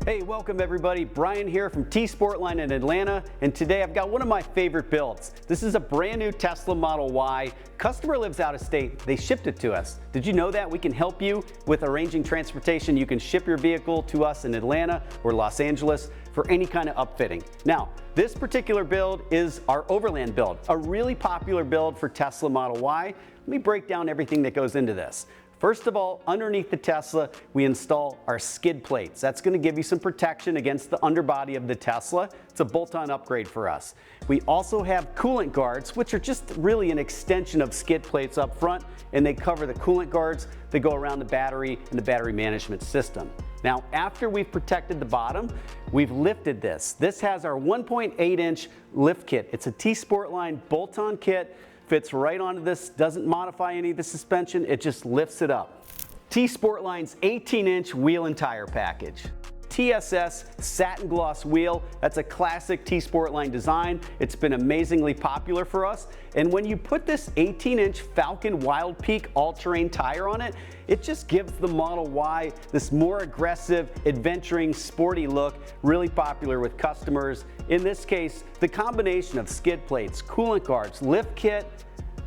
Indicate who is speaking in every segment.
Speaker 1: Hey, welcome everybody. Brian here from T-Sportline in Atlanta, and today I've got one of my favorite builds. This is a brand new Tesla Model Y. Customer lives out of state. They shipped it to us. Did you know that? We can help you with arranging transportation. You can ship your vehicle to us in Atlanta or Los Angeles for any kind of upfitting. Now, this particular build is our Overland build, a really popular build for Tesla Model Y. Let me break down everything that goes into this. First of all, underneath the Tesla, we install our skid plates. That's going to give you some protection against the underbody of the Tesla. It's a bolt-on upgrade for us. We also have coolant guards, which are just really an extension of skid plates up front, and they cover the coolant guards that go around the battery and the battery management system. Now, after we've protected the bottom, we've lifted this. This has our 1.8-inch lift kit. It's a T-Sportline bolt-on kit. Fits right onto this, doesn't modify any of the suspension, it just lifts it up. T-Sportline's 18-inch wheel and tire package. TSS satin gloss wheel, that's a classic T-Sportline design. It's been amazingly popular for us. And when you put this 18-inch Falken Wild Peak all-terrain tire on it, it just gives the Model Y this more aggressive, adventuring, sporty look, really popular with customers. In this case, the combination of skid plates, coolant guards, lift kit,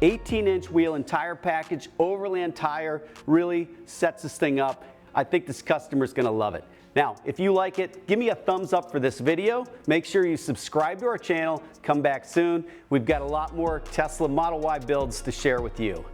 Speaker 1: 18-inch wheel and tire package, Overland tire really sets this thing up. I think this customer's gonna love it. Now, if you like it, give me a thumbs up for this video. Make sure you subscribe to our channel. Come back soon. We've got a lot more Tesla Model Y builds to share with you.